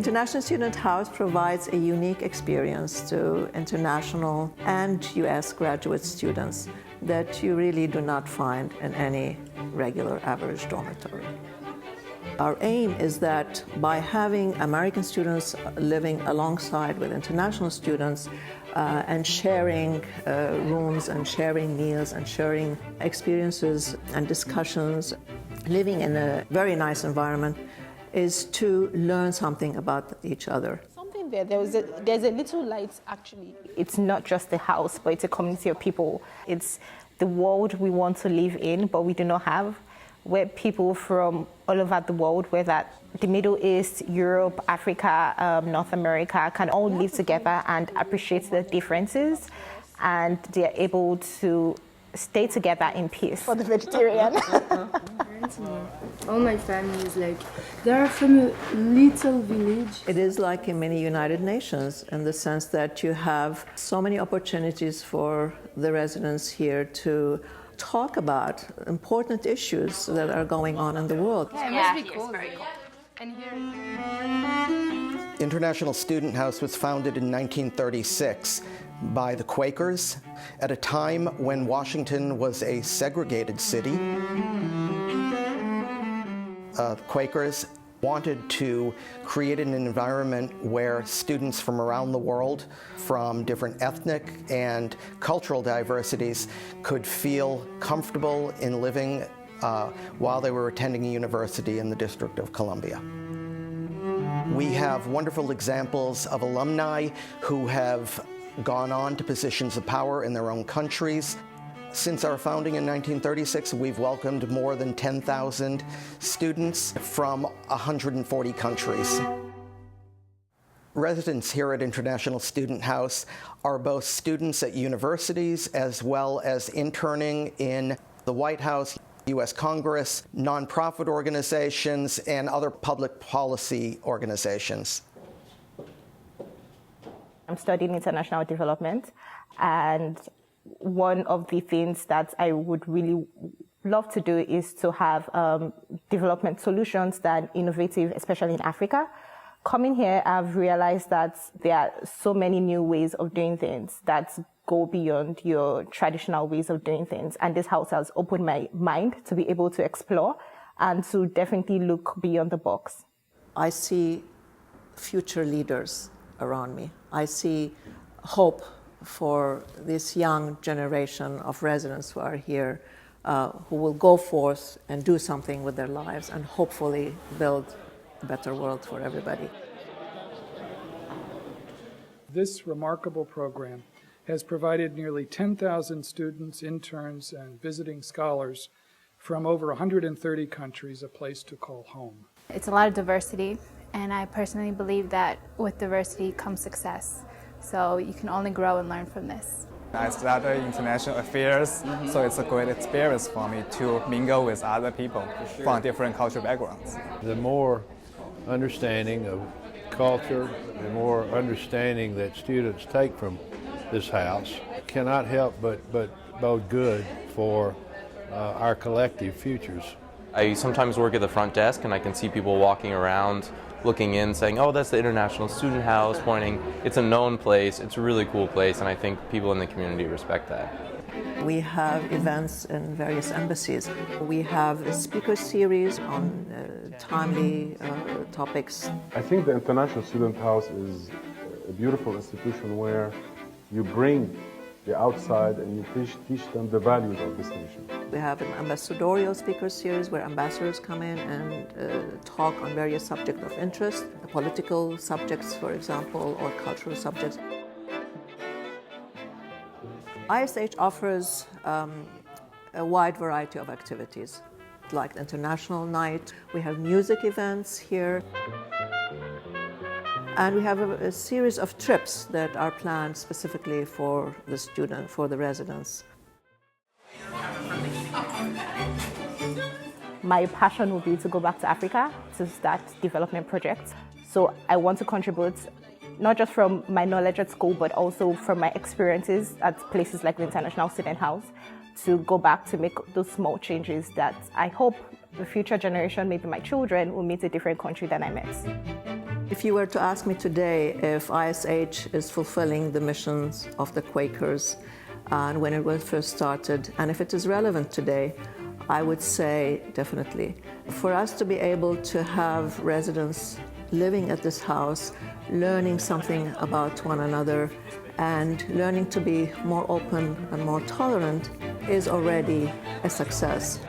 International Student House provides a unique experience to international and U.S. graduate students that you really do not find in any regular average dormitory. Our aim is that by having American students living alongside with international students and sharing rooms and sharing meals and sharing experiences and discussions, living in a very nice environment, is to learn something about each other. Something there's a little light actually. It's not just a house, but it's a community of people. It's the world we want to live in, but we do not have, where people from all over the world, whether the Middle East, Europe, Africa, North America, can all live together and appreciate the differences, and they're able to stay together in peace. For the vegetarian. All my family is they are from a little village. It is like in many United Nations in the sense that you have so many opportunities for the residents here to talk about important issues that are going on in the world. Yeah, it must be cool. Very cool. And here. International Student House was founded in 1936 by the Quakers at a time when Washington was a segregated city. Quakers wanted to create an environment where students from around the world, from different ethnic and cultural diversities, could feel comfortable in living while they were attending a university in the District of Columbia. We have wonderful examples of alumni who have gone on to positions of power in their own countries. Since our founding in 1936, we've welcomed more than 10,000 students from 140 countries. Residents here at International Student House are both students at universities as well as interning in the White House, U.S. Congress, nonprofit organizations, and other public policy organizations. I'm studying international development, and one of the things that I would really love to do is to have development solutions that are innovative, especially in Africa. Coming here, I've realized that there are so many new ways of doing things that go beyond your traditional ways of doing things. And this house has opened my mind to be able to explore and to definitely look beyond the box. I see future leaders around me. I see hope for this young generation of residents who are here, who will go forth and do something with their lives and hopefully build a better world for everybody. This remarkable program has provided nearly 10,000 students, interns, and visiting scholars from over 130 countries a place to call home. It's a lot of diversity, and I personally believe that with diversity comes success. So you can only grow and learn from this. I studied international affairs, so it's a great experience for me to mingle with other people from different cultural backgrounds. The more understanding of culture, the more understanding that students take from this house cannot help but bode good for our collective futures. I sometimes work at the front desk and I can see people walking around looking in saying, oh, that's the International Student House, pointing, it's a known place, it's a really cool place, and I think people in the community respect that. We have events in various embassies. We have a speaker series on timely topics. I think the International Student House is a beautiful institution where you bring the outside and you teach them the values of this nation. We have an ambassadorial speaker series where ambassadors come in and talk on various subjects of interest, political subjects, for example, or cultural subjects. ISH offers a wide variety of activities, like the International Night. We have music events here. And we have a series of trips that are planned specifically for the student, for the residents. My passion will be to go back to Africa to start development projects. So I want to contribute not just from my knowledge at school, but also from my experiences at places like the International Student House, to go back to make those small changes that I hope the future generation, maybe my children, will meet a different country than I met. If you were to ask me today if ISH is fulfilling the missions of the Quakers and when it was first started, and if it is relevant today, I would say definitely. For us to be able to have residents living at this house, learning something about one another, and learning to be more open and more tolerant is already a success.